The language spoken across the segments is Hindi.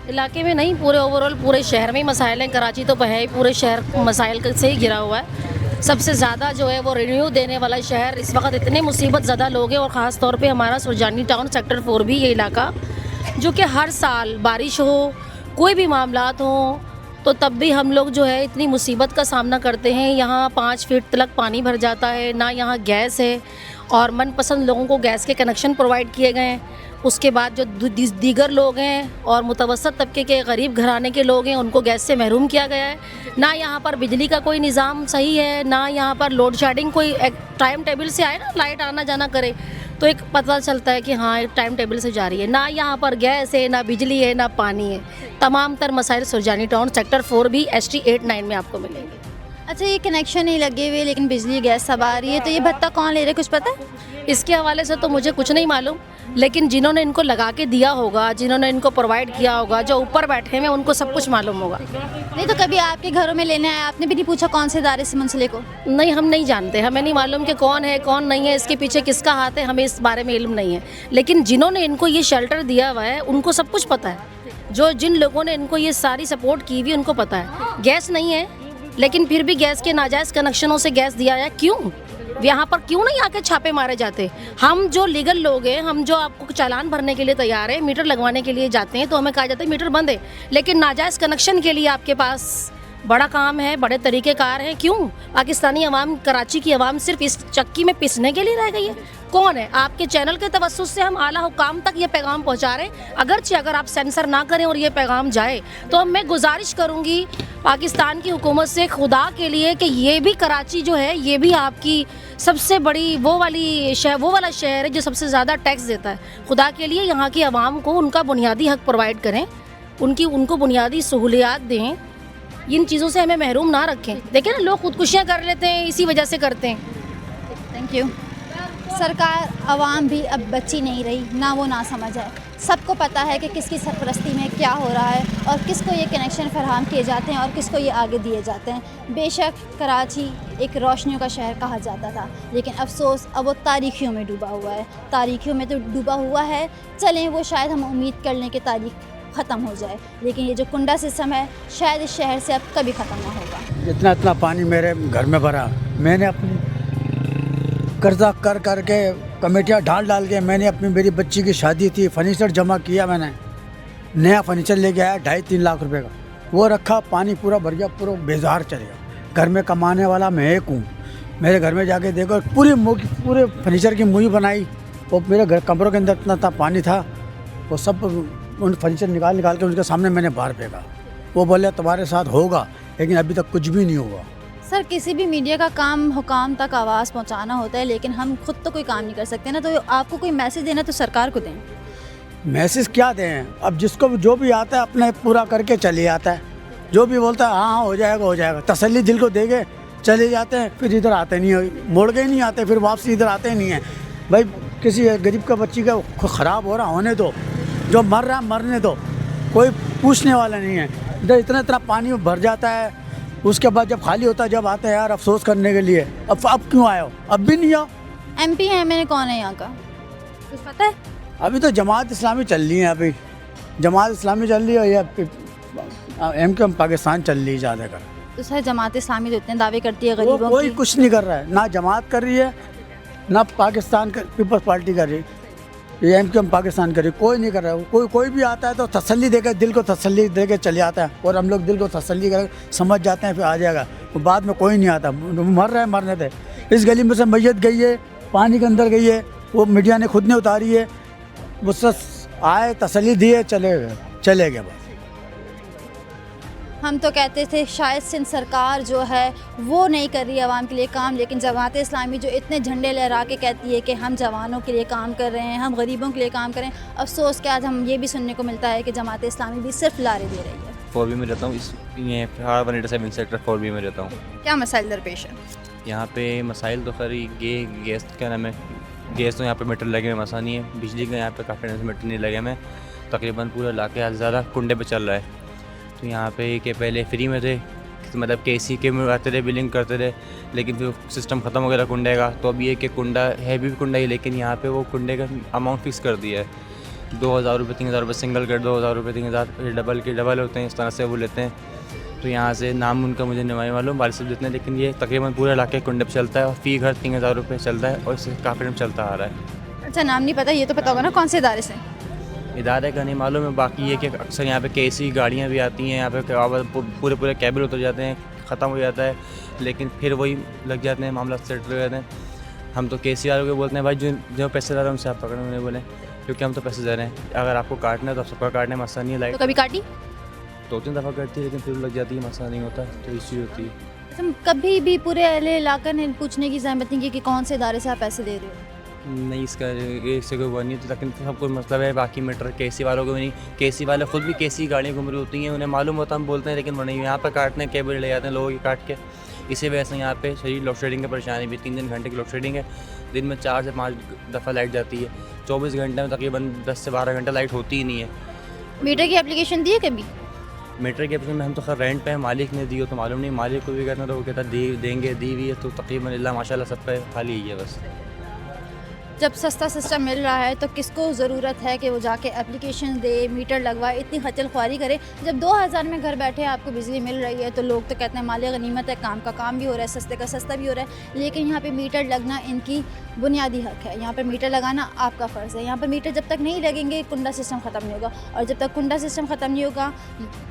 इलाके में नहीं, पूरे ओवरऑल पूरे शहर में ही मसाइल हैं। कराची तो है ही, पूरे शहर मसाइल से ही घिरा हुआ है। सबसे ज़्यादा जो है वो रिन्यू देने वाला शहर इस वक्त, इतने मुसीबत ज़्यादा लोग हैं। और ख़ास तौर पे हमारा सुरजानी टाउन सेक्टर 4 भी ये इलाका, जो कि हर साल बारिश हो, कोई भी मामलात हो, तो तब भी हम लोग जो है इतनी मुसीबत का सामना करते हैं। यहाँ 5 फीट तक पानी भर जाता है, ना यहाँ गैस है, और मनपसंद लोगों को गैस के कनेक्शन प्रोवाइड किए गए हैं। उसके बाद जो दीगर लोग हैं और मुतवसत तबके के गरीब घराने के लोग हैं, उनको गैस से महरूम किया गया है। ना यहाँ पर बिजली का कोई निज़ाम सही है, ना यहाँ पर लोड शेडिंग कोई एक टाइम टेबल से आए ना, लाइट आना जाना करे तो एक पता चलता है कि हाँ एक टाइम टेबल से जा रही है। ना यहाँ पर गैस है, ना बिजली है, ना पानी है। तमाम तर मसाइल सुरजानी टाउन सेक्टर 4 भी ST 8-9 में आपको मिलेंगे। अच्छा, ये कनेक्शन नहीं लगे हुए लेकिन बिजली गैस सब आ रही है, तो ये भत्ता कौन ले रहा है, कुछ पता है? इसके हवाले से तो मुझे कुछ नहीं मालूम, लेकिन जिन्होंने इनको लगा के दिया होगा, जिन्होंने इनको प्रोवाइड किया होगा, जो ऊपर बैठे हैं, उनको सब कुछ मालूम होगा। नहीं तो कभी आपके घरों में लेने आए, आपने भी नहीं पूछा कौन से इदारे से मुंसलिक हो? नहीं, हम नहीं जानते, हमें नहीं मालूम कि कौन है कौन नहीं है, इसके पीछे किसका हाथ है, हमें इस बारे में इल्म नहीं है। लेकिन जिन्होंने इनको ये शेल्टर दिया हुआ है उनको सब कुछ पता है। जो जिन लोगों ने इनको ये सारी सपोर्ट की हुई उनको पता है। गैस नहीं है, लेकिन फिर भी गैस के नाजायज़ कनेक्शनों से गैस दिया जाए, क्यों? यहाँ पर क्यों नहीं आके छापे मारे जाते? हम जो लीगल लोग हैं, हम जो आपको चालान भरने के लिए तैयार हैं, मीटर लगवाने के लिए जाते हैं, तो हमें कहा जाता है मीटर बंद है, लेकिन नाजायज़ कनेक्शन के लिए आपके पास बड़ा काम है, बड़े तरीक़ेकार हैं। क्यों? पाकिस्तानी अवाम, कराची की अवाम सिर्फ इस चक्की में पिसने के लिए रह गई है? कौन है? आपके चैनल के तवस्सुस से हम आला हुकाम तक ये पैगाम पहुंचा रहे हैं। अगरचे अगर आप सेंसर ना करें और ये पैगाम जाए, तो मैं गुजारिश करूंगी पाकिस्तान की हुकूमत से, खुदा के लिए, कि ये भी कराची जो है, ये भी आपकी सबसे बड़ी वो वाला शहर है जो सबसे ज़्यादा टैक्स देता है। खुदा के लिए यहाँ की आवाम को उनका बुनियादी हक प्रोवाइड करें, उनको बुनियादी सहूलियात दें। इन चीज़ों से हमें महरूम ना रखें। देखिए ना, लोग खुदकुशियाँ कर लेते हैं, इसी वजह से करते हैं। Thank you. सरकार, आवाम भी अब बची नहीं रही, ना वो ना समझ है। सबको पता है कि किसकी सरपरस्ती में क्या हो रहा है और किसको ये कनेक्शन फराहम किए जाते हैं और किसको ये आगे दिए जाते हैं। बेशक कराची एक रोशनियों का शहर कहा जाता था, लेकिन अफसोस अब वो तारीखियों में डूबा हुआ है। तारीखियों में तो डूबा हुआ है, चलें वो शायद हम उम्मीद कर लें कि तारीख ख़त्म हो जाए, लेकिन ये जो कुंडा सिस्टम है शायद इस शहर से अब कभी ख़त्म ना होगा। इतना पानी मेरे घर में भरा, मैंने अपनी कर्जा कर के कमेटियाँ डाल के मैंने मेरी बच्ची की शादी थी, फर्नीचर जमा किया, मैंने नया फर्नीचर लेके आया 2.5-3 लाख रुपए का, वो रखा, पानी पूरा भर गया, पूरा बेजार चल गया। घर में कमाने वाला मैं एक हूँ, मेरे घर में जाके देखो पूरे फर्नीचर की मुँह बनाई, वो मेरे घर कमरों के अंदर इतना पानी था, वो सब उन फर्नीचर निकाल के उनके सामने मैंने बाहर फेंका। वो बोले तुम्हारे साथ होगा, लेकिन अभी तक कुछ भी नहीं हुआ। सर, किसी भी मीडिया का काम हुकाम तक आवाज़ पहुंचाना होता है, लेकिन हम खुद तो कोई काम नहीं कर सकते ना। तो आपको कोई मैसेज देना तो सरकार को दें। मैसेज क्या दें? अब जिसको जो भी आता है अपने पूरा करके चले आता है, जो भी बोलता है हाँ हो जाएगा, तसल्ली दिल को देके चले जाते हैं, फिर इधर आते नहीं है, मोड़ के ही नहीं आते, फिर वापसी इधर आते ही नहीं है। भाई किसी गरीब का बच्ची का ख़राब हो रहा होने दो, जो मर रहा मरने दो, कोई पूछने वाला नहीं है। इधर इतना पानी भर जाता है, उसके बाद जब खाली होता है, जब आते हैं यार अफसोस करने के लिए, अब क्यों आए हो? अब भी नहीं आओ। MP है, मैंने कौन है यहाँ का, कुछ पता है? अभी तो जमात इस्लामी चल रही है, अभी जमात इस्लामी चल रही है या MKM पाकिस्तान चल रही है ज़्यादा कर। तो सर, जमात इस्लामी तो इतने दावे करती है गरीबों कोई की। कुछ नहीं कर रहा है, ना जमात कर रही है, ना पाकिस्तान पीपल्स पार्टी कर रही है, ये MKM पाकिस्तान कर रही, कोई नहीं कर रहा है। कोई भी आता है तो तसल्ली देकर, दिल को तसल्ली देकर चले आता है, और हम लोग दिल को तसल्ली कर समझ जाते हैं, फिर आ जाएगा। वो बाद में कोई नहीं आता, मर रहा है मरने दे। इस गली में से मैयत गई है, पानी के अंदर गई है, वो मीडिया ने खुद ने उतारी है, मुझसे आए तसल्ली दिए चले गए बस। हम तो कहते थे शायद सिंध सरकार जो है वो नहीं कर रही है आवाम के लिए काम, लेकिन जमात इस्लामी जो इतने झंडे लहरा के कहती है कि हम जवानों के लिए काम कर रहे हैं, हम गरीबों के लिए काम कर रहे हैं, अफसोस कि आज हम ये भी सुनने को मिलता है कि जमात इस्लामी भी सिर्फ लारे दे रही है। 4B में रहता हूँ, इस ये 187 सेक्टर 4B में रहता हूँ। क्या मसाइल दरपेश है? यहाँ पे मसाइल तो खरी गैस क्या नाम है, गैस तो यहाँ पे मीटर लगे हुए मसा नहीं है, बिजली का यहाँ पे काफ़ी टाइम से मीटर नहीं लगे हुए, तकरीबन पूरा इलाके ज़्यादा कुंडे पे चल रहा है। तो यहाँ पे के पहले फ्री में थे, मतलब KC के में आते थे, बिलिंग करते थे, लेकिन फिर सिस्टम ख़त्म हो गया कुंडे का। तो अब ये कि कुंडा है भी कुंडा ही, लेकिन यहाँ पे वो कुंडे का अमाउंट फिक्स कर दिया है। 2000 रुपये 3000 रुपये सिंगल कर 2000 रुपये 3000, फिर डबल के डबल होते हैं, इस तरह से वो लेते हैं। तो यहाँ से नाम उनका मुझे नहीं मालूम, वालिद साहब देते हैं, लेकिन ये तकरीबन पूरे इलाके कुंडे पर चलता है और फ़ी घर 3000 रुपये चलता है और इससे काफ़ी टाइम चलता आ रहा है। अच्छा, नाम नहीं पता, ये तो पता होगा ना कौन से इदारे से? इदारे का नहीं मालूम है, बाकी ये कि अक्सर यहाँ पे केसी गाड़ियाँ भी आती हैं, यहाँ पे पूरे केबल उतर जाते हैं, ख़त्म हो जाता है, लेकिन फिर वही लग जाते हैं, मामला सेटल हो जाते हैं। हम तो केसी वालों को बोलते हैं भाई जो पैसे दे रहे हैं उनसे आप पकड़े, उन्हें बोलें, क्योंकि हम तो पैसे दे रहे हैं। अगर आपको काटना है तो आप सबका काटने में मसला नहीं है। लाइट तो कभी काटी? 2-3 दफ़ा करती है, लेकिन फिर लग जाती है, मसला नहीं होता, तो इश्यू होती है। अच्छा, कभी भी पूरे अहले इलाका ने पूछने की ज़हमत नहीं की कि कौन से इदारे से आप पैसे दे रहे हो? नहीं, इससे कोई वो नहीं होती, लेकिन सबको मतलब है। बाकी मीटर केसी वालों को भी नहीं, केसी वाले ख़ुद भी केसी गाड़ियाँ घूम रही होती हैं, उन्हें मालूम होता, हम बोलते हैं, लेकिन वो नहीं, यहाँ पर काटने केबल ले जाते हैं लोगों की काट के। इसी वजह से यहाँ पे शरीर लोड शेडिंग की परेशानी भी, 3 घंटे की लोड शेडिंग है, दिन में 4 से 5 दफ़ा लाइट जाती है, 24 घंटे में तकरीबन 10 से 12 घंटा लाइट होती ही नहीं है। मीटर की एप्लीकेशन दी है कभी? मीटर के एप्लीकेशन में हम तो खैर रेंट पे हैं, मालिक ने दी हो तो मालूम नहीं, मालिक को भी कहना तो वो कहता देंगे, दी हुई है, तो तकरीबन अल्लाह माशाल्लाह सब पे खाली ही है बस। जब सस्ता सिस्टम मिल रहा है तो किसको ज़रूरत है कि वो जाके एप्लीकेशन दे, मीटर लगवाए, इतनी खचल ख्वारी करे। जब 2000 में घर बैठे आपको बिजली मिल रही है तो लोग तो कहते हैं मालिक गनीमत है, काम का काम भी हो रहा है, सस्ते का सस्ता भी हो रहा है। लेकिन यहाँ पे मीटर लगना इनकी बुनियादी हक है, यहाँ पर मीटर लगाना आपका फ़र्ज़ है। यहाँ पर मीटर जब तक नहीं लगेंगे कुंडा सिस्टम ख़त्म नहीं होगा, और जब तक कुंडा सिस्टम ख़त्म नहीं होगा,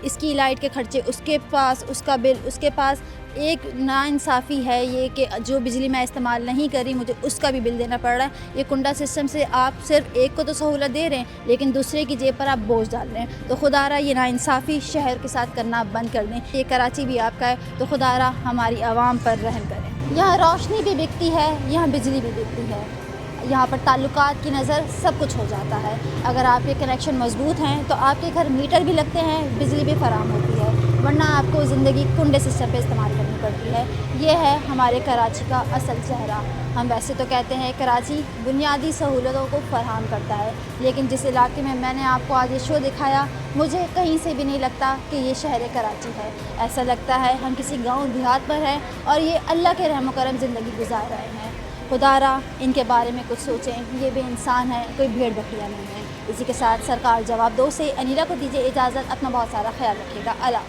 इसकी लाइट के खर्चे उसके पास, उसका बिल उसके पास। एक नाइंसाफ़ी है ये कि जो बिजली मैं इस्तेमाल नहीं कर रही मुझे उसका भी बिल देना पड़ रहा है। ये कुंडा सिस्टम से आप सिर्फ एक को तो सहूलत दे रहे हैं, लेकिन दूसरे की जेब पर आप बोझ डाल रहे हैं। तो खुदारा ये नाइंसाफ़ी शहर के साथ करना बंद कर दें। ये कराची भी आपका है, तो खुदारा हमारी आवाम पर रहम करें। यहाँ रोशनी भी बिकती है, यहाँ बिजली भी बिकती है, यहाँ पर ताल्लुकात की नज़र सब कुछ हो जाता है। अगर आपके कनेक्शन मजबूत हैं तो आपके घर मीटर भी लगते हैं, बिजली भी फराम होती है, वरना आपको ज़िंदगी कुंडे सिस्टम पे इस्तेमाल करनी पड़ती है। ये है हमारे कराची का असल चेहरा। हम वैसे तो कहते हैं कराची बुनियादी सहूलतों को फराहम करता है, लेकिन जिस इलाके में मैंने आपको आज ये शो दिखाया, मुझे कहीं से भी नहीं लगता कि ये शहर कराची है। ऐसा लगता है हम किसी गाँव देहात पर हैं और ये अल्लाह के रहम करम ज़िंदगी गुजार रहे हैं। खुदारा इनके बारे में कुछ सोचें, ये भी इंसान है, कोई भेड़ बकरियाँ नहीं है। इसी के साथ सरकार जवाब दो से अनीला को दीजिए इजाज़त। अपना बहुत सारा ख्याल रखिएगा। अल्लाह।